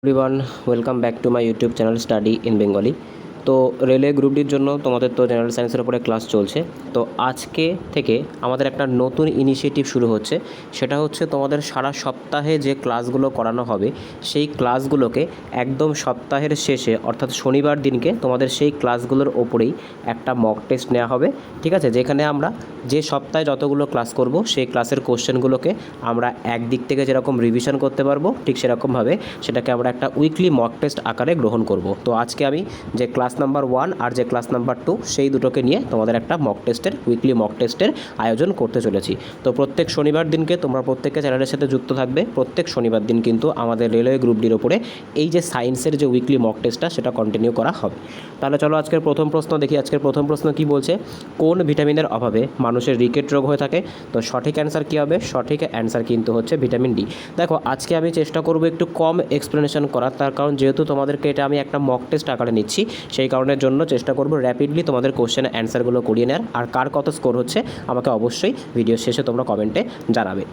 Everyone, welcome back to my YouTube channel study in Bengali. তো railway group ডির জন্য তোমাদের তো জেনারেল সায়েন্সের উপরে ক্লাস চলছে। তো আজকে থেকে আমাদের একটা নতুন ইনিশিয়েটিভ শুরু হচ্ছে। সেটা হচ্ছে তোমাদের সারা সপ্তাহে যে ক্লাসগুলো করানো হবে সেই ক্লাসগুলোকে একদম সপ্তাহের শেষে অর্থাৎ শনিবার দিনকে তোমাদের সেই ক্লাসগুলোর ওপরেই একটা মক টেস্ট নেওয়া হবে। ঠিক আছে, যেখানে আমরা যে সপ্তাহে যতগুলো ক্লাস করব সেই ক্লাসের কোশ্চেনগুলোকে আমরা একদিক থেকে যেরকম রিভিশন করতে পারবো ঠিক সেরকমভাবে সেটাকে আমরা একটা উইকলি মক টেস্ট আকারে গ্রহণ করব। তো আজকে আমি যে ক্লাস নাম্বার 1 আর যে ক্লাস নাম্বার 2 সেই দুটোকে নিয়ে তোমাদের একটা মক টেস্টের উইকলি মক টেস্টের আয়োজন করতে চলেছি। তো প্রত্যেক শনিবার দিনকে তোমরা প্রত্যেককে চ্যানেলের সাথে যুক্ত থাকবে। প্রত্যেক শনিবার দিন কিন্তু আমাদের রেলওয়ে গ্রুপ ডির ওপরে এই যে সায়েন্সের যে উইকলি মক টেস্টটা সেটা কন্টিনিউ করা হবে। তাহলে চলো আজকের প্রথম প্রশ্ন দেখি। আজকের প্রথম প্রশ্ন কি বলছে, কোন ভিটামিনের অভাবে মানুষের রিকেট রোগ হয়ে থাকে? তো সঠিক অ্যান্সার কী হবে? সঠিক অ্যান্সার কিন্তু হচ্ছে ভিটামিন ডি। দেখো আজকে আমি চেষ্টা করব একটু কম এক্সপ্লেনেশন করার, তার কারণ যেহেতু তোমাদেরকে এটা আমি একটা মক টেস্ট আকারে নিচ্ছি সেই কারণের জন্য চেষ্টা করব র্যাপিডলি তোমাদের কোশ্চেনের অ্যান্সারগুলো করিয়ে নেওয়ার। আর কার কত স্কোর হচ্ছে আমাকে অবশ্যই ভিডিও শেষে তোমরা কমেন্টে জানাবে।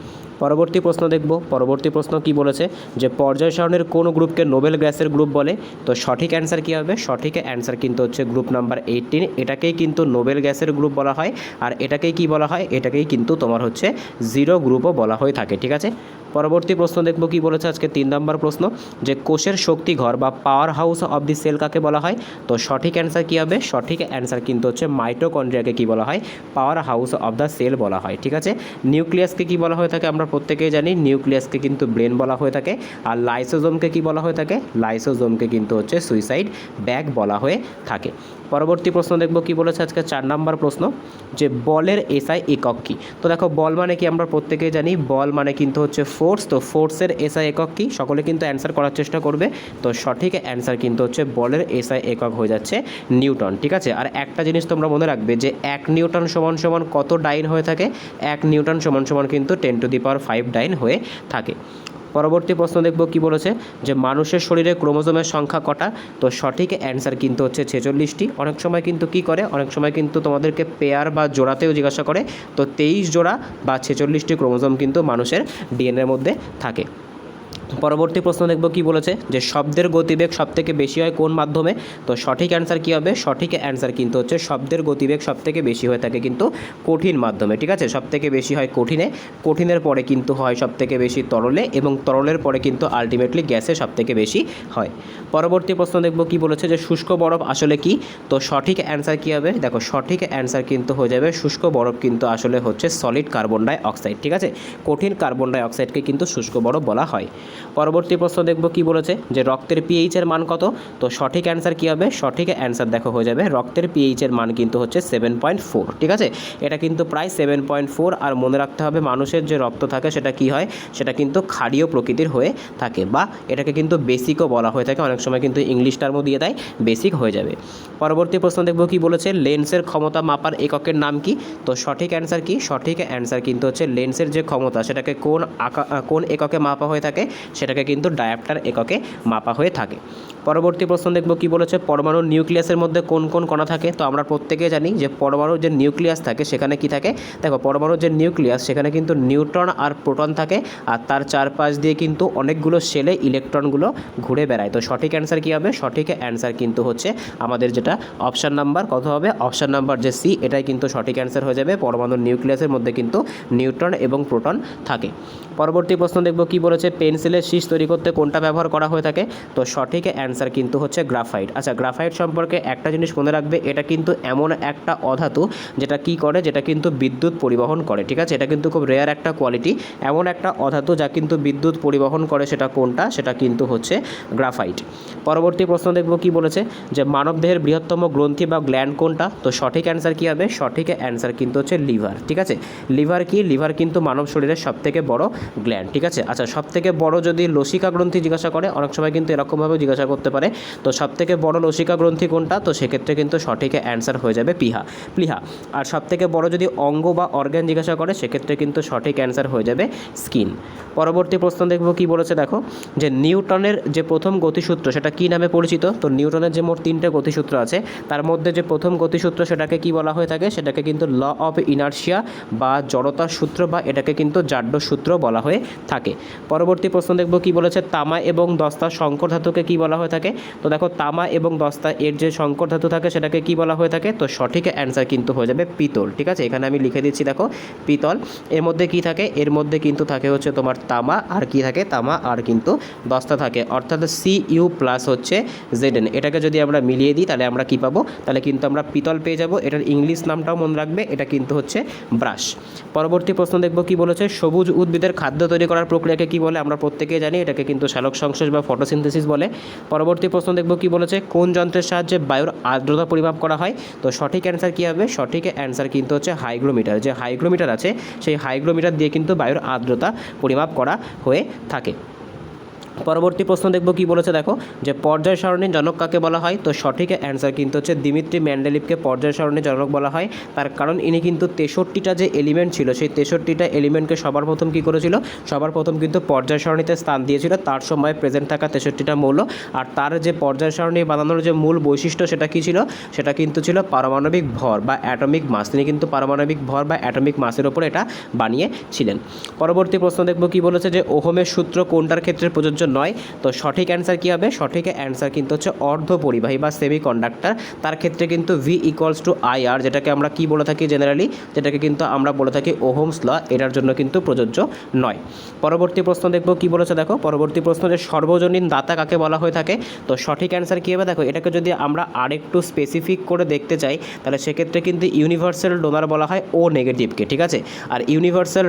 পরবর্তী প্রশ্ন দেখব। পরবর্তী প্রশ্ন কি বলেছে, যে পর্যায় সারণীর কোন গ্রুপকে নোবেল গ্যাসের গ্রুপ বলে? তো সঠিক অ্যান্সার কী হবে? সঠিক অ্যান্সার কিন্তু হচ্ছে গ্রুপ নাম্বার 18। এটাকেই কিন্তু নোবেল গ্যাসের গ্রুপ বলা হয়। আর এটাকেই কি বলা হয়? এটাকেই কিন্তু তোমার হচ্ছে জিরো গ্রুপও বলা হয়ে থাকে। ঠিক আছে, পরবর্তী প্রশ্ন দেখব কি বলেছে আজকে 3 নম্বর প্রশ্ন, যে কোষের শক্তিঘর বা power house of the cell কাকে বলা হয়? তো সঠিক অ্যান্সার কী হবে? সঠিক অ্যান্সার কিন্তু হচ্ছে মাইটোকন্ড্রিয়াকে কি বলা হয়? Power house of the cell বলা হয়। ঠিক আছে, নিউক্লিয়াসকে কি বলা হয়ে থাকে? আমরা প্রত্যেকেই জানি নিউক্লিয়াসকে কিন্তু ব্রেন বলা হয়ে থাকে। আর লাইসোজোমকে কি বলা হয়ে থাকে? লাইসোজোমকে কিন্তু হচ্ছে সুইসাইড ব্যাগ বলা হয়ে থাকে। পরবর্তী প্রশ্ন দেখব কি বলেছে আজকে 4 নম্বর প্রশ্ন, যে বলের এসআই একক কী? তো দেখো বল মানে কি আমরা প্রত্যেকেই জানি, বল মানে কিন্তু হচ্ছে ফোর্স। তো ফোর্সের এসআই একক কী? সকলে কিন্তু অ্যান্সার করার চেষ্টা করবে। তো সঠিক অ্যান্সার কিন্তু হচ্ছে বলের এসআই একক হয়ে যাচ্ছে নিউটন। ঠিক আছে, আর একটা জিনিস তোমরা মনে রাখবে যে 1 নিউটন সমান সমান কত ডাইন হয়ে থাকে? 1 নিউটন সমান সমান কিন্তু 10⁵ ডাইন হয়ে থাকে। পরবর্তী প্রশ্ন দেখব কি বলেছে, যে মানুষের শরীরে ক্রোমোজোমের সংখ্যা কটা? তো সঠিক অ্যান্সার কিন্তু হচ্ছে 46টি। অনেক সময় কিন্তু কি করে, অনেক সময় কিন্তু তোমাদেরকে পেয়ার বা জোড়াতেও জিজ্ঞাসা করে। তো 23 জোড়া বা 46টি ক্রোমোজোম কিন্তু মানুষের ডিএনএর মধ্যে থাকে। পরবর্তী প্রশ্ন দেখব কি বলেছে, যে শব্দের গতিবেগ সবথেকে বেশি হয় কোন মাধ্যমে? তো সঠিক অ্যান্সার কী হবে? সঠিক অ্যান্সার কিন্তু হচ্ছে শব্দের গতিবেগ সবথেকে বেশি হয়ে থাকে কিন্তু কঠিন মাধ্যমে। ঠিক আছে, সবথেকে বেশি হয় কঠিনে, কঠিনের পরে কিন্তু হয় সবথেকে বেশি তরলে, এবং তরলের পরে কিন্তু আলটিমেটলি গ্যাসে সবথেকে বেশি হয়। পরবর্তী প্রশ্ন দেখব কি বলেছে, যে শুষ্ক বরফ আসলে কি? তো সঠিক অ্যান্সার কী হবে? দেখো সঠিক অ্যান্সার কিন্তু হয়ে যাবে শুষ্ক বরফ কিন্তু আসলে হচ্ছে সলিড কার্বন ডাই অক্সাইড। ঠিক আছে, কঠিন কার্বন ডাই অক্সাইডকে কিন্তু শুষ্ক বরফ বলা হয়। পরবর্তী প্রশ্ন দেখব কি বলেছে, যে রক্তের পিএইচের মান কত? তো সঠিক অ্যান্সার কী হবে? সঠিক অ্যান্সার দেখো হয়ে যাবে রক্তের পিএইচের মান কিন্তু হচ্ছে 7.4। ঠিক আছে, এটা কিন্তু প্রায় 7.4। আর মনে রাখতে হবে মানুষের যে রক্ত থাকে সেটা কি হয়? সেটা কিন্তু ক্ষারীয় প্রকৃতির হয়ে থাকে, বা এটাকে কিন্তু বেসিকও বলা হয়ে থাকে। অনেক সময় কিন্তু ইংলিশ টার্মও দিয়ে দেয়, বেসিক হয়ে যাবে। পরবর্তী প্রশ্ন দেখব কি বলেছে, লেন্সের ক্ষমতা মাপার এককের নাম কি? তো সঠিক অ্যান্সার কি? সঠিক অ্যান্সার কিন্তু হচ্ছে লেন্সের যে ক্ষমতা সেটাকে কোন এককে মাপা হয়ে থাকে? সেটাকে কিন্তু ডায়াপ্টার এককে মাপা হয়ে থাকে। পরবর্তী প্রশ্ন দেখব কি বলেছে, পরমাণুর নিউক্লিয়াসের মধ্যে কোন কোন কণা থাকে? তো আমরা প্রত্যেকেই জানি যে পরমাণুর যে নিউক্লিয়াস থাকে সেখানে কি থাকে? দেখো পরমাণুর যে নিউক্লিয়াস সেখানে কিন্তু নিউট্রন আর প্রোটন থাকে, আর তার চারপাশ দিয়ে কিন্তু অনেকগুলো শেলে ইলেকট্রনগুলো ঘুরে বেড়ায়। তো সঠিক অ্যান্সার কী হবে? সঠিক অ্যান্সার কিন্তু হচ্ছে আমাদের যেটা অপশান নাম্বার কত হবে? অপশান নাম্বার যে সি, এটাই কিন্তু সঠিক অ্যান্সার হয়ে যাবে। পরমাণুর নিউক্লিয়াসের মধ্যে কিন্তু নিউট্রন এবং প্রোটন থাকে। পরবর্তী প্রশ্ন দেখব কি বলেছে, পেন্সিলের শীষ তৈরি করতে কোনটা ব্যবহার করা হয়ে থাকে? তো সঠিক অ্যান্সার কিন্তু হচ্ছে গ্রাফাইট। আচ্ছা, গ্রাফাইট সম্পর্কে একটা জিনিস মনে রাখবে, এটা কিন্তু এমন একটা অধাতু যেটা কি করে, যেটা কিন্তু বিদ্যুৎ পরিবহন করে। ঠিক আছে, এটা কিন্তু খুব রেয়ার একটা কোয়ালিটি, এমন একটা অধাতু যা কিন্তু বিদ্যুৎ পরিবহন করে। সেটা কোনটা? সেটা কিন্তু হচ্ছে গ্রাফাইট। পরবর্তী প্রশ্ন দেখব কি বলেছে, যে মানবদেহের বৃহত্তম গ্রন্থি বা গ্ল্যান্ড কোনটা? তো সঠিক অ্যান্সার কী হবে? সঠিক অ্যান্সার কিন্তু হচ্ছে লিভার। ঠিক আছে, লিভার কি? লিভার কিন্তু মানব শরীরের সবথেকে বড় গ্ল্যান্ড। ঠিক আছে, আচ্ছা সবথেকে বড় যদি লসিকা গ্রন্থি জিজ্ঞাসা করে, অনেক সময় কিন্তু এরকমভাবে জিজ্ঞাসা করতে করতে পারে। তো সবথেকে বড় লসিকা গ্রন্থি কোনটা? তো সেক্ষেত্রে কিন্তু সঠিক অ্যান্সার হয়ে যাবে প্লীহা। আর সবথেকে বড় যদি অঙ্গ বা অর্গান জিজ্ঞাসা করে সেক্ষেত্রে কিন্তু সঠিক অ্যান্সার হয়ে যাবে স্কিন। পরবর্তী প্রশ্ন দেখব কি বলেছে দেখো, যে নিউটনের যে প্রথম গতিসূত্র সেটা কি নামে পরিচিত? তো নিউটনের যে মোট 3টে গতিসূত্র আছে তার মধ্যে যে প্রথম গতিসূত্র সেটাকে কি বলা হয়ে থাকে? সেটাকে কিন্তু ল অফ ইনার্শিয়া বা জড়তার সূত্র, বা এটাকে কিন্তু জাড্য সূত্র বলা হয়ে থাকে। পরবর্তী প্রশ্ন দেখব কি বলেছে, তামা এবং দস্তা সংকর ধাতুকে কি বলা হয়ে থাকে? তো দেখো তামা এবং দস্তা এর যে সংকর ধাতু থাকে সেটাকে কি বলা হয়ে থাকে? তো সঠিক অ্যান্সার কিন্তু হয়ে যাবে পিতল। ঠিক আছে, এখানে আমি লিখে দিচ্ছি দেখো পিতল। এর মধ্যে কি থাকে? এর মধ্যে কিন্তু থাকে হচ্ছে তোমার তামা, আর কি থাকে? তামা আর কিন্তু দস্তা থাকে, অর্থাৎ Cu প্লাস হচ্ছে Zn। এটাকে যদি আমরা মিলিয়ে দিই তাহলে আমরা কি পাবো? তাহলে কিন্তু আমরা পিতল পেয়ে যাব। এটার ইংলিশ নামটাও মনে রাখবে, এটা কিন্তু হচ্ছে ব্রাশ। পরবর্তী প্রশ্ন দেখব কি বলেছে, সবুজ উদ্ভিদের খাদ্য তৈরি করার প্রক্রিয়াকে কি বলে? আমরা প্রত্যেকেই জানি এটাকে কিন্তু সালোক সংশ্লেষ বা ফটোসিনথেসিস বলে। পরবর্তী প্রশ্ন দেখব কি বলেছে, কোন যন্ত্রের সাহায্যে বায়ুর আর্দ্রতা পরিমাপ করা হয়? তো সঠিক অ্যান্সার কী হবে? সঠিক অ্যান্সার কিন্তু হচ্ছে হাইগ্রোমিটার। যে হাইগ্রোমিটার আছে সেই হাইগ্রোমিটার দিয়ে কিন্তু বায়ুর আর্দ্রতা পরিমাপ করা হয়ে থাকে। পরবর্তী প্রশ্ন দেখব কি বলেছে দেখো, যে পর্যায় সারণীর জনক কাকে বলা হয়? তো সঠিক অ্যান্সার কিন্তু হচ্ছে দিমিত্রি মেন্ডেলিভকে পর্যায় সারণীর জনক বলা হয়। তার কারণ ইনি কিন্তু 63টা যে এলিমেন্ট ছিল সেই 63টা এলিমেন্টকে সবার প্রথম কী করেছিল? সবার প্রথম কিন্তু পর্যায় সারণীতে স্থান দিয়েছিল তার সময় প্রেজেন্ট থাকা 63টা মৌল। আর তার যে পর্যায় সারণী বানানোর যে মূল বৈশিষ্ট্য সেটা কী ছিল? সেটা কিন্তু ছিল পারমাণবিক ভর বা অ্যাটমিক মাস। তিনি কিন্তু পারমাণবিক ভর বা অ্যাটমিক মাসের ওপর এটা বানিয়েছিলেন। পরবর্তী প্রশ্ন দেখব কি বলেছে, যে ওহমের সূত্র কোনটার ক্ষেত্রে প্রযোজ্য নয়? তো সঠিক অ্যান্সার কী হবে? সঠিক অ্যান্সার কিন্তু হচ্ছে অর্ধপরিবাহী বা সেমি কন্ডাক্টর। তার ক্ষেত্রে কিন্তু V=IR, যেটাকে আমরা কি বলে থাকি জেনারেলি, যেটাকে কিন্তু আমরা বলে থাকি ওহমস ল, এটার জন্য কিন্তু প্রযোজ্য নয়। পরবর্তী প্রশ্ন দেখব কি বলেছে দেখো, পরবর্তী প্রশ্ন, যে সর্বজনীন দাতা কাকে বলা হয়ে থাকে? তো সঠিক অ্যান্সার কী হবে দেখো, এটাকে যদি আমরা আরেকটু স্পেসিফিক করে দেখতে চাই তাহলে সেক্ষেত্রে কিন্তু ইউনিভার্সাল ডোনার বলা হয় ও নেগেটিভকে। ঠিক আছে, আর ইউনিভার্সাল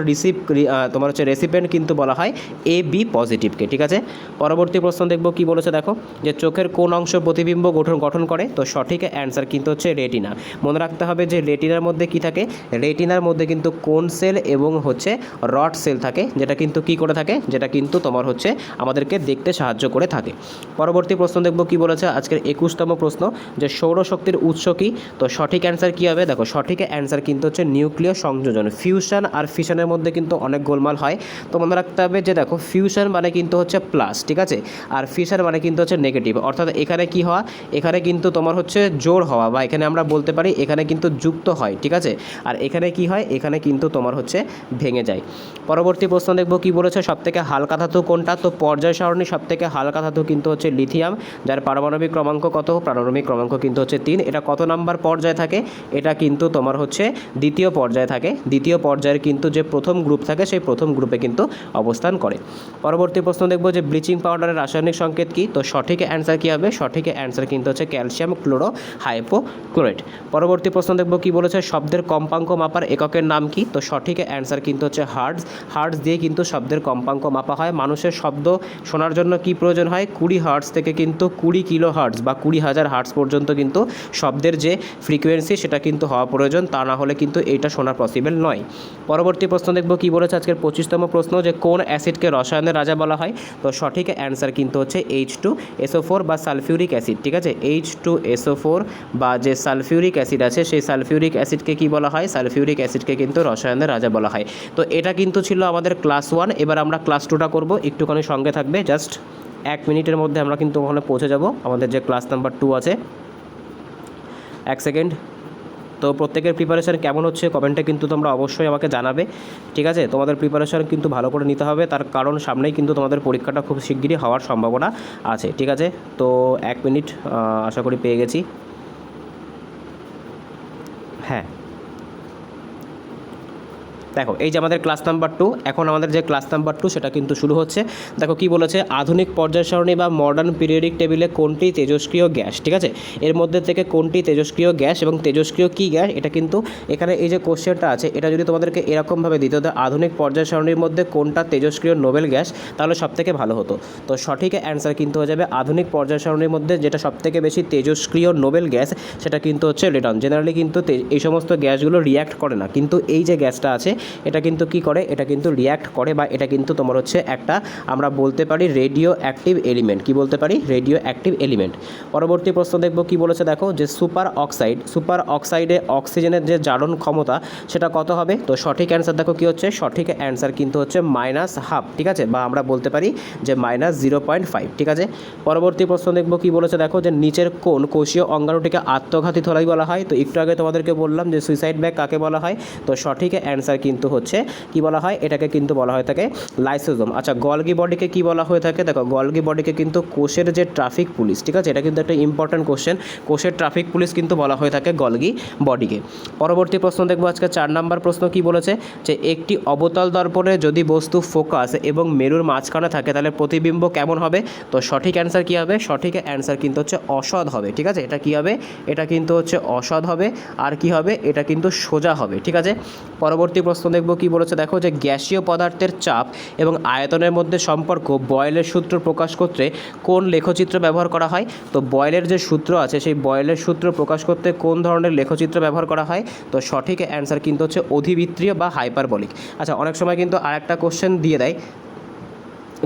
তোমার হচ্ছে রেসিপিয়েন্ট কিন্তু বলা হয় AB পজিটিভকে। ঠিক আছে, পরবর্তী প্রশ্ন দেখব কি বলেছে দেখো, যে চোখের কোন অংশ প্রতিবিম্ব গঠন করে? তো সঠিক অ্যান্সার কিন্তু হচ্ছে রেটিনা। মনে রাখতে হবে যে রেটিনার মধ্যে কি থাকে? রেটিনার মধ্যে কিন্তু কোন সেল এবং হচ্ছে রড সেল থাকে, যেটা কিন্তু কি করে থাকে? যেটা কিন্তু তোমার হচ্ছে আমাদেরকে দেখতে সাহায্য করে থাকে। পরবর্তী প্রশ্ন দেখব কি বলেছে, আজকের 21তম প্রশ্ন, যে সৌরশক্তির উৎস কি? তো সঠিক অ্যান্সার কী হবে দেখো, সঠিক অ্যান্সার কিন্তু হচ্ছে নিউক্লিয় সংযোজন। ফিউশন আর ফিশনের মধ্যে কিন্তু অনেক গোলমাল হয়, তো মনে রাখতে হবে যে দেখো ফিউশন মানে কিন্তু হচ্ছে প্লাস, ঠিক আছে, আর ফিশন মানে কিন্তু হচ্ছে নেগেটিভ। অর্থাৎ এখানে কি হওয়া? এখানে কিন্তু তোমার হচ্ছে জোড় হওয়া, বা এখানে আমরা বলতে পারি এখানে কিন্তু যুক্ত হয়। ঠিক আছে, আর এখানে কি হয়? এখানে কিন্তু তোমার হচ্ছে ভেঙে যায়। পরবর্তী প্রশ্ন দেখব কি বলেছে, সবথেকে হালকা ধাতু কোনটা? তো পর্যায় সারণী সবথেকে হালকা ধাতু কিন্তু হচ্ছে লিথিয়াম, যার পারমাণবিক ক্রমাঙ্ক কত? পারমাণবিক ক্রমাঙ্ক কিন্তু হচ্ছে 3। এটা কত নাম্বার পর্যায়ে থাকে? এটা কিন্তু তোমার হচ্ছে দ্বিতীয় পর্যায়ে থাকে। দ্বিতীয় পর্যায়ের কিন্তু যে প্রথম গ্রুপ থাকে সেই প্রথম গ্রুপে কিন্তু অবস্থান করে। পরবর্তী প্রশ্ন দেখব, যে ব্লিচিং পাউডারের রাসায়নিক সংকেত কি? তো সঠিক অ্যান্সার কী হবে? সঠিক অ্যান্সার কিন্তু হচ্ছে ক্যালসিয়াম ক্লোরো হাইপোক্লোরাইট। পরবর্তী প্রশ্ন দেখব কি বলেছে, শব্দের কম্পাঙ্ক মাপার এককের নাম কি? তো সঠিক অ্যান্সার কিন্তু হচ্ছে হার্টজ। হার্টজ দিয়ে কিন্তু শব্দের কম্পাঙ্ক মাপা হয়। মানুষের শব্দ শোনার জন্য কি প্রয়োজন হয়? 20 হার্টজ থেকে কিন্তু 20 কিলো হার্টজ বা 20,000 হার্টজ পর্যন্ত কিন্তু শব্দের যে ফ্রিকোয়েন্সি সেটা কিন্তু হওয়া প্রয়োজন, তা না হলে কিন্তু এইটা শোনা পসিবল নয়। পরবর্তী প্রশ্ন দেখব কি বলেছে, আজকের 25তম প্রশ্ন, যে কোন অ্যাসিডকে রসায়নের রাজা বলা হয়? তো সঠিক অ্যান্সার কিন্তু হচ্ছে H2SO4 বা সালফিউরিক অ্যাসিড। ঠিক আছে, H2SO4 বা যে সালফিউরিক অ্যাসিড আছে সেই সালফিউরিক অ্যাসিডকে কি বলা হয়? সালফিউরিক অ্যাসিডকে কিন্তু রসায়নের রাজা বলা হয়। তো এটা কিন্তু ছিল আমাদের ক্লাস 1। এবার আমরা ক্লাস 2টা করব, একটুখানি সঙ্গে থাকবে, জাস্ট 1 মিনিটের মধ্যে আমরা কিন্তু ওখানে পৌঁছে যাব। আমাদের যে ক্লাস নাম্বার 2 আছে, 1 সেকেন্ড। তো প্রত্যেকের প্রিপারেশান কেমন হচ্ছে কমেন্টে কিন্তু তোমরা অবশ্যই আমাকে জানাবে। ঠিক আছে, তোমাদের প্রিপারেশান কিন্তু ভালো করে নিতে হবে, তার কারণ সামনেই কিন্তু তোমাদের পরীক্ষাটা খুব শিগগিরই হওয়ার সম্ভাবনা আছে। ঠিক আছে, তো 1 মিনিট আশা করি পেয়ে গেছি। হ্যাঁ, দেখো এই যে আমাদের ক্লাস নাম্বার 2, এখন আমাদের যে ক্লাস নাম্বার 2 সেটা কিন্তু শুরু হচ্ছে। দেখো কি বলেছে, আধুনিক পর্যায় সারণী বা মডার্ন পিরিয়ডিক টেবিলে কোনটি তেজস্ক্রিয় গ্যাস? ঠিক আছে, এর মধ্যে থেকে কোনটি তেজস্ক্রিয় গ্যাস এবং তেজস্ক্রিয় কী গ্যাস? এটা কিন্তু এখানে এই যে কোশ্চেনটা আছে এটা যদি তোমাদেরকে এরকমভাবে দিত, আধুনিক পর্যায় সারণীর মধ্যে কোনটা তেজস্ক্রিয় নোবেল গ্যাস, তাহলে সবথেকে ভালো হতো। তো সঠিক অ্যান্সার কিন্তু হয়ে যাবে আধুনিক পর্যায় সারণীর মধ্যে যেটা সবথেকে বেশি তেজস্ক্রিয় নোবেল গ্যাস সেটা কিন্তু হচ্ছে রেডন। জেনারেলি কিন্তু এই সমস্ত গ্যাসগুলো রিয়্যাক্ট করে না, কিন্তু এই যে গ্যাসটা আছে এটা কিন্তু কি করে, এটা কিন্তু রিয়্যাক্ট করে বা এটা কিন্তু তোমার হচ্ছে একটা আমরা বলতে পারি রেডিও অ্যাক্টিভ এলিমেন্ট। কি বলতে পারি? Radio active element. পরবর্তী প্রশ্ন দেখব কি বলেছে দেখো, যে সুপার অক্সাইডে অক্সিজেনের যে জারণ ক্ষমতা সেটা কত হবে? তো সঠিক অ্যান্সার দেখো কি হচ্ছে, সঠিক অ্যান্সার কিন্তু হচ্ছে -1/2, ঠিক আছে, বা আমরা বলতে পারি যে -0.5, ঠিক আছে। পরবর্তী প্রশ্ন দেখব কি বলেছে দেখো, যে নিচের কোন কোষীয় অঙ্গাণুটিকে আত্মঘাতী থলি বলা হয়? তো একটু আগে তোমাদেরকে বললাম যে সুইসাইড ব্যাগ কাকে বলা হয়, তো সঠিক অ্যান্সার কিন্তু হচ্ছে কি বলা হয়, এটাকে কিন্তু বলা হয়ে থাকে লাইসোজোম। আচ্ছা, গলগি বডিকে কি বলা হয়ে থাকে? দেখো গলগি বডিকে কিন্তু কোষের যে ট্রাফিক পুলিশ, ঠিক আছে, এটা কিন্তু একটা ইম্পর্ট্যান্ট কোশ্চেন, কোষের ট্রাফিক পুলিশ কিন্তু বলা হয়ে থাকে গলগি বডিকে। পরবর্তী প্রশ্ন দেখবো আজকে 4 নম্বর প্রশ্ন কি বলেছে, যে একটি অবতল দর্পণে যদি বস্তু ফোকাস এবং মেরুর মাঝখানে থাকে তাহলে প্রতিবিম্ব কেমন হবে? তো সঠিক অ্যান্সার কী হবে? সঠিক অ্যান্সার কিন্তু হচ্ছে অসৎ হবে, ঠিক আছে। এটা কি হবে? এটা কিন্তু হচ্ছে অসৎ হবে। আর কি হবে? এটা কিন্তু সোজা হবে, ঠিক আছে। পরবর্তী প্রশ্ন দেখব কি বলেছে দেখো, যে গ্যাসীয় পদার্থের চাপ এবং আয়তনের মধ্যে সম্পর্ক বয়েলের সূত্র প্রকাশ করতে কোন লেখচিত্র ব্যবহার করা হয়? তো বয়েলের যে সূত্র আছে সেই বয়েলের সূত্র প্রকাশ করতে কোন ধরনের লেখচিত্র ব্যবহার করা হয়? তো সঠিক অ্যান্সার কিন্তু হচ্ছে অধিবৃত্তীয় বা হাইপারবলিক। আচ্ছা, অনেক সময় কিন্তু আরেকটা কোশ্চেন দিয়ে দেয়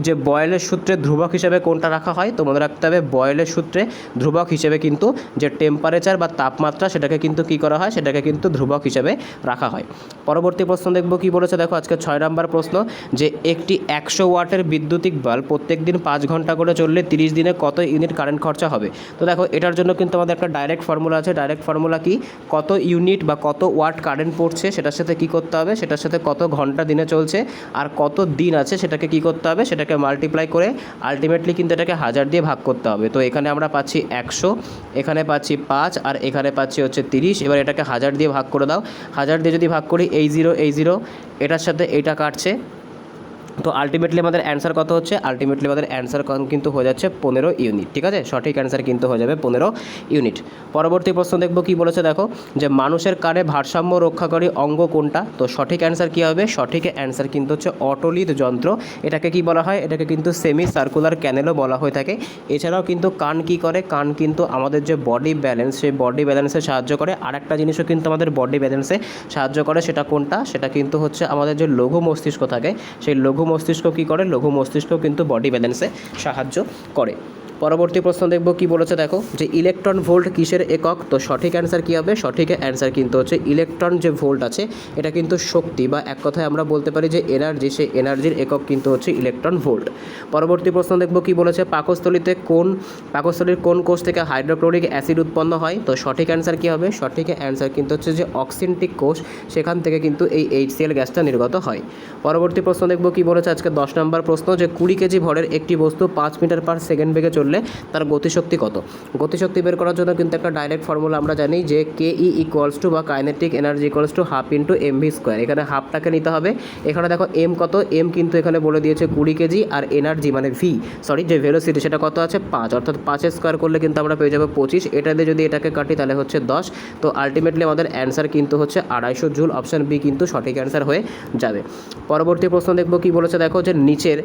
যে বয়েলের সূত্রে ধ্রুবক হিসেবে কোনটা রাখা হয়? তো মনে রাখতে হবে বয়েলের সূত্রে ধ্রুবক হিসেবে কিন্তু যে টেম্পারেচার বা তাপমাত্রা সেটাকে কিন্তু কী করা হয়, সেটাকে কিন্তু ধ্রুবক হিসেবে রাখা হয়। পরবর্তী প্রশ্ন দেখব কি বলেছে দেখো, আজকে 6 নম্বর প্রশ্ন, যে একটি 100 ওয়াটের বৈদ্যুতিক বাল্ব প্রত্যেক দিন 5 ঘন্টা করে চললে 30 দিনে কত ইউনিট কারেন্ট খরচা হবে? তো দেখো এটার জন্য কিন্তু আমাদের একটা ডাইরেক্ট ফর্মুলা আছে। ডাইরেক্ট ফর্মুলা কি? কত ইউনিট বা কত ওয়াট কারেন্ট পড়ছে সেটার সাথে কি করতে হবে, সেটার সাথে কত ঘন্টা দিনে চলছে আর কত দিন আছে সেটাকে কি করতে হবে, সেটাকে মাল্টিপ্লাই করে আলটিমেটলি কিন্তু এটাকে 1000 দিয়ে ভাগ করতে হবে। তো এখানে আমরা পাচ্ছি 100, এখানে পাচ্ছি 5 আর এখানে পাচ্ছি হচ্ছে 30। এবার এটাকে 1000 দিয়ে ভাগ করে দাও। 1000 দিয়ে যদি ভাগ করি এই জিরো এটার সাথে এইটা কাটছে, তো আলটিমেটলি আমাদের অ্যান্সার কত হচ্ছে? আলটিমেটলি আমাদের অ্যান্সার কিন্তু হয়ে যাচ্ছে 15 ইউনিট, ঠিক আছে। সঠিক অ্যান্সার কিন্তু হয়ে যাবে 15 ইউনিট। পরবর্তী প্রশ্ন দেখব কি বলেছে দেখো, যে মানুষের কানে ভারসাম্য রক্ষাকারী অঙ্গ কোনটা? তো সঠিক অ্যান্সার কী হবে? সঠিক অ্যান্সার কিন্তু হচ্ছে অটোলিথ যন্ত্র। এটাকে কি বলা হয়? এটাকে কিন্তু সেমি সার্কুলার ক্যানেলও বলা হয়ে থাকে। এছাড়াও কিন্তু কান কি করে? কান কিন্তু আমাদের যে বডি ব্যালেন্স, সেই বডি ব্যালেন্সে সাহায্য করে। আর একটা জিনিসও কিন্তু আমাদের বডি ব্যালেন্সে সাহায্য করে, সেটা কোনটা? সেটা কিন্তু হচ্ছে আমাদের যে লঘু মস্তিষ্ক থাকে, সেই লঘু মস্তিষ্ক কী করে? লঘু মস্তিষ্ক কিন্তু বডি ব্যালেন্সে সাহায্য করে। পরবর্তী প্রশ্ন দেখব কি বলেছে দেখো, যে ইলেকট্রন ভোল্ট কিসের একক? তো সঠিক অ্যান্সার কী হবে? সঠিক অ্যান্সার কিন্তু হচ্ছে ইলেকট্রন যে ভোল্ট আছে এটা কিন্তু শক্তি বা এক কথায় আমরা বলতে পারি যে এনার্জি, সেই এনার্জির একক কিন্তু হচ্ছে ইলেকট্রন ভোল্ট। পরবর্তী প্রশ্ন দেখব কি বলেছে, পাকস্থলীর কোন কোষ থেকে হাইড্রোক্লোরিক অ্যাসিড উৎপন্ন হয়? তো সঠিক অ্যান্সার কী হবে? সঠিক অ্যান্সার কিন্তু হচ্ছে যে অক্সিন্টিক কোষ, সেখান থেকে কিন্তু এই HCl গ্যাসটা নির্গত হয়। পরবর্তী প্রশ্ন দেখব কি বলেছে আজকে 10 নম্বর প্রশ্ন, যে 20 কেজি ভরের একটি বস্তু 5 মিটার পার সেকেন্ড বেগে চললে তার গতিশক্তি কত? গতিশক্তি বের করার জন্য কিন্তু একটা ডাইরেক্ট ফর্মুলা আমরা জানি, যে KE ইকুয়ালস টু বা kinetic energy equals to half into mv square. এখানে হাফটাকে নিতে হবে। এখানে দেখো এম কত, এম কিন্তু এখানে বলে দিয়েছে 20 কেজি, আর এনার্জি মানে যে ভেলোসিটি সেটা কত আছে 5, অর্থাৎ 5 স্কোয়ার করলে কিন্তু আমরা পেয়ে যাবো 25। এটা দিয়ে যদি এটাকে কাটি তাহলে হচ্ছে 10। তো আলটিমেটলি আমাদের অ্যান্সার কিন্তু হচ্ছে 250 জুল। অপশান বি কিন্তু সঠিক অ্যান্সার হয়ে যাবে। পরবর্তী প্রশ্ন দেখব কি বলেছে দেখো, যে নিচের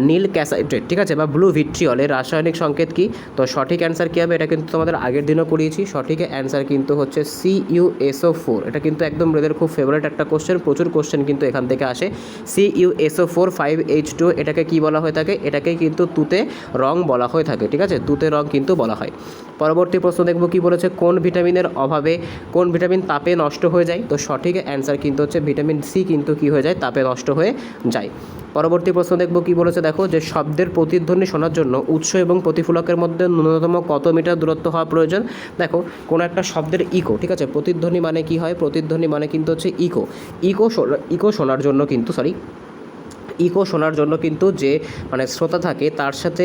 নীল ক্যাসাইড্রেট, ঠিক আছে, বা ব্লু ভিট্রিয়লের রাসায়নিক সংকেত কি? তো সঠিক অ্যান্সার কী হবে? এটা কিন্তু তোমাদের আগের দিনও করিয়েছি। সঠিক অ্যান্সার কিন্তু হচ্ছে CuSO4। এটা কিন্তু একদম এদের খুব ফেভারিট একটা কোশ্চেন, প্রচুর কোশ্চেন কিন্তু এখান থেকে আসে। CuSO4 5H2 এটাকে কি বলা হয়ে থাকে? এটাকে কিন্তু তুতে রং বলা হয়ে থাকে, ঠিক আছে, তুতে রং কিন্তু বলা হয়। পরবর্তী প্রশ্ন দেখব কি বলেছে, কোন ভিটামিনের অভাবে কোন ভিটামিন তাপে নষ্ট হয়ে যায়? তো সঠিক অ্যান্সার কিন্তু হচ্ছে ভিটামিন সি কিন্তু কি হয়ে যায়? তাপে নষ্ট হয়ে যায়। পরবর্তী প্রশ্ন দেখব কি বলেছে দেখো, যে শব্দের প্রতিধ্বনি শোনার জন্য উৎস এবং প্রতিফলকের মধ্যে ন্যূনতম কত মিটার দূরত্ব হওয়া প্রয়োজন? দেখো কোনো একটা শব্দের ইকো, ঠিক আছে, প্রতিধ্বনি মানে কি হয়? প্রতিধ্বনি মানে কিন্তু হচ্ছে ইকো শোনার জন্য কিন্তু ইকো শোনার জন্য কিন্তু যে মানে শ্রোতা থাকে তার সাথে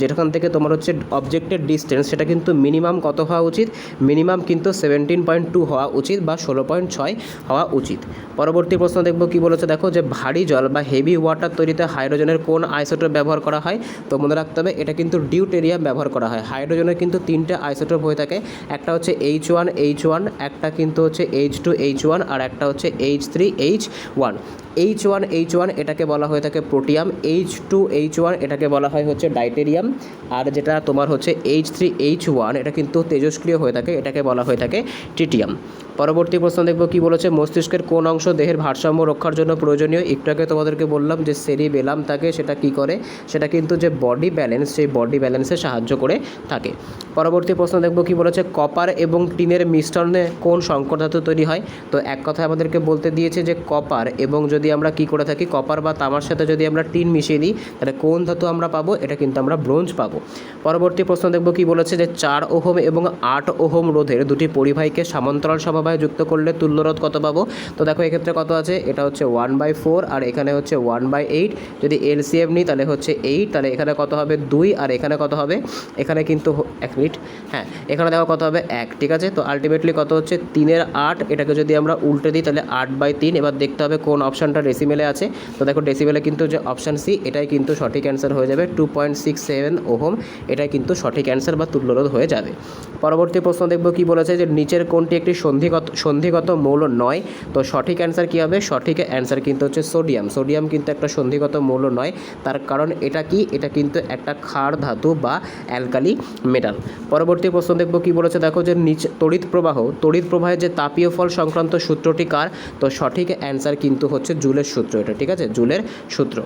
যেখান থেকে তোমার হচ্ছে অবজেক্টের ডিস্টেন্স সেটা কিন্তু মিনিমাম কত হওয়া উচিত? মিনিমাম কিন্তু 17.2 হওয়া উচিত বা 16.6 হওয়া উচিত। পরবর্তী প্রশ্ন দেখব কি বলেছে দেখো, যে ভারী জল বা হেভি ওয়াটার তৈরিতে হাইড্রোজেনের কোন আইসোটোপ ব্যবহার করা হয়? তো মনে রাখতে হবে এটা কিন্তু ডিউটেরিয়াম ব্যবহার করা হয়। হাইড্রোজেনের কিন্তু 3টে আইসোটোপ হয়ে থাকে, একটা হচ্ছে H1, একটা কিন্তু হচ্ছে H2H1 আর একটা হচ্ছে H3H1। H1 এটাকে বলা হয়ে থাকে প্রোটিয়াম, H2H1 এটাকে বলা হয় হচ্ছে ডাইটেরিয়াম, আর যেটা তোমার হচ্ছে H3H1 এটা কিন্তু তেজস্ক্রিয় হয়ে থাকে, এটাকে বলা হয়ে থাকে ট্রিটিয়াম। পরবর্তী প্রশ্ন দেখব কি বলেছে, মস্তিষ্কের কোন অংশ দেহের ভারসাম্য রক্ষার জন্য প্রয়োজনীয়? একটু আগে তোমাদেরকে বললাম যে সেরিবেলাম থাকে, সেটা কি করে, সেটা কিন্তু যে বডি ব্যালেন্স, সেই বডি ব্যালেন্সে সাহায্য করে থাকে। পরবর্তী প্রশ্ন দেখব কি বলেছে, কপার এবং টিনের মিশ্রণে কোন সংকর ধাতু তৈরি হয়? তো এক কথায় আমাদেরকে বলতে দিয়েছে যে কপার এবং যদি আমরা কি করে থাকি, কপার বা তামার সাথে যদি আমরা টিন মিশিয়ে দিই তাহলে কোন ধাতু আমরা পাবো? এটা কিন্তু আমরা ব্রোঞ্জ পাবো। পরবর্তী প্রশ্ন দেখব কি বলেছে, যে 4 ওহম এবং 8 ওহম রোধের দুটি পরিবাহীকে সমান্তরাল সমবায়ে যুক্ত করলে তুল্যরোধ কত পাবো? তো দেখো এক্ষেত্রে কত আছে, এটা হচ্ছে 1/4 আর এখানে হচ্ছে 1/8। যদি এলসিএম নিই তাহলে হচ্ছে 8, তাহলে এখানে কত হবে 2 আর এখানে কত হবে, এখানে কিন্তু 1 মিনিট, হ্যাঁ এখানে দেখো কত হবে 1, ঠিক আছে। তো আলটিমেটলি কত হচ্ছে 3 এর 8, এটাকে যদি আমরা উল্টে দিই তাহলে 8/3। এবার দেখতে হবে কোন অপশানটা ডেসিমেলে আছে। তো দেখো ডেসিমেলে কিন্তু যে অপশান সি, এটাই কিন্তু সঠিক অ্যান্সার হয়ে যাবে। 2.67 ওহম এটাই কিন্তু সঠিক অ্যান্সার বা তুল্যরোধ হয়ে যাবে। পরবর্তী প্রশ্ন দেখব কি বলেছে, যে নিচের কোনটি একটি সন্ধিগত মৌল নয়? তো সঠিক অ্যান্সার কী হবে? সঠিক অ্যান্সার কিন্তু হচ্ছে সোডিয়াম। সোডিয়াম কিন্তু একটা সন্ধিগত মৌল নয়, তার কারণ এটা কি, এটা কিন্তু একটা ক্ষার ধাতু বা অ্যালকালি মেটাল। পরবর্তী প্রশ্ন দেখব কি বলেছে, দেখো যে নিচে তড়িৎ প্রবাহের যে তাপীয় ফল সংক্রান্ত সূত্রটি কার? তো সঠিক অ্যান্সার কিন্তু হচ্ছে জুলের সূত্র, এটা ঠিক আছে, জুলের সূত্র।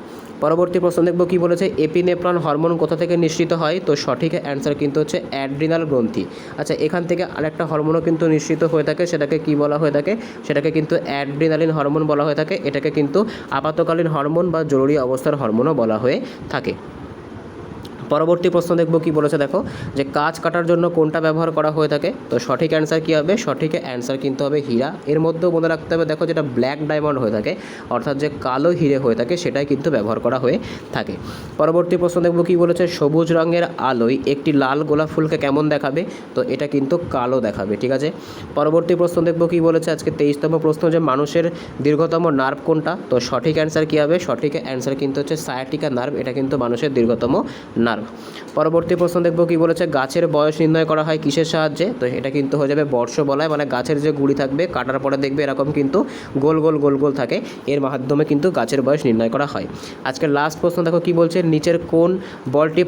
পরবর্তী প্রশ্ন দেখব কি বলেছে, এপিনেফ্রন হরমোন কোথা থেকে নিঃসৃত হয়? তো সঠিক অ্যান্সার কিন্তু হচ্ছে অ্যাড্রিনাল গ্রন্থি। আচ্ছা, এখান থেকে আরেকটা হরমোনও কিন্তু নিঃসৃত হয়ে থাকে, সেটাকে কি বলা হয়ে থাকে? সেটাকে কিন্তু অ্যাড্রিনালিন হরমোন বলা হয়ে থাকে। এটাকে কিন্তু আপাতকালীন হরমোন বা জরুরি অবস্থার হরমোনও বলা হয়ে থাকে। পরবর্তী প্রশ্ন দেখব কি বলেছে, দেখো যে কাঁচ কাটার জন্য কোনটা ব্যবহার করা হয়ে থাকে? তো সঠিক অ্যান্সার কী হবে? সঠিক অ্যান্সার কিন্তু হবে হীরা। এর মধ্যেও মনে রাখতে হবে, দেখো যেটা ব্ল্যাক ডায়মন্ড হয়ে থাকে, অর্থাৎ যে কালো হিরে হয়ে থাকে, সেটাই কিন্তু ব্যবহার করা হয়ে থাকে। পরবর্তী প্রশ্ন দেখব কি বলেছে, সবুজ রঙের আলোয় একটি লাল গোলাপ ফুলকে কেমন দেখাবে? তো এটা কিন্তু কালো দেখাবে, ঠিক আছে। পরবর্তী প্রশ্ন দেখব কি বলেছে, আজকে 23তম প্রশ্ন, যে মানুষের দীর্ঘতম নার্ভ কোনটা? তো সঠিক অ্যান্সার কী হবে? সঠিক অ্যান্সার কিন্তু হচ্ছে সায়াটিকা নার্ভ, এটা কিন্তু মানুষের দীর্ঘতম নার্ভ। পরবর্তী প্রশ্ন দেখব কি বলেছে, গাছের বয়স নির্ণয় করা হয় কিসের সাহায্যে? তো এটা কিন্তু হয়ে যাবে বর্ষ বলায়, মানে গাছের যে গুড়ি থাকবে কাটার পরে দেখবে এরকম কিন্তু গোল গোল গোল গোল থাকে, এর মাধ্যমে কিন্তু গাছের বয়স নির্ণয় করা হয়। আজকের লাস্ট প্রশ্ন দেখো কি বলছে, নিচের কোন বলটি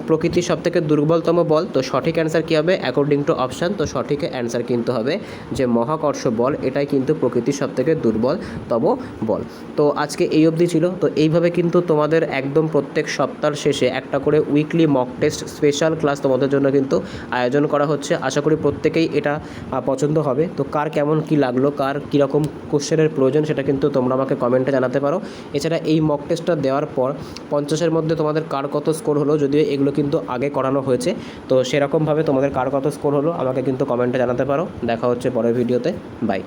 প্রকৃতির সবথেকে দুর্বলতম বল? তো সঠিক অ্যান্সার কী হবে অ্যাকর্ডিং টু অপশান? তো সঠিক অ্যান্সার কিন্তু হবে যে মহাকর্ষ বল, এটাই কিন্তু প্রকৃতির সবথেকে দুর্বলতম বল। তো আজকে এই অবধি ছিল। তো এইভাবে কিন্তু তোমাদের একদম প্রত্যেক সপ্তাহের শেষে একটা করে weekly mock test special class তোমাদের জন্য কিন্তু আয়োজন করা হচ্ছে। আশা করি প্রত্যেকেই এটা পছন্দ হবে। তো কার কেমন কি লাগলো, কার কীরকম কোশ্চেনের প্রয়োজন, সেটা কিন্তু তোমরা আমাকে কমেন্টে জানাতে পারো। এছাড়া এই মক টেস্টটা দেওয়ার পর 50-এর মধ্যে তোমাদের কার কত স্কোর হলো, যদিও এগুলো কিন্তু আগে করানো হয়েছে, তো সেরকমভাবে তোমাদের কার কত স্কোর হলো আমাকে কিন্তু কমেন্টে জানাতে পারো। দেখা হচ্ছে পরের ভিডিওতে, বাই।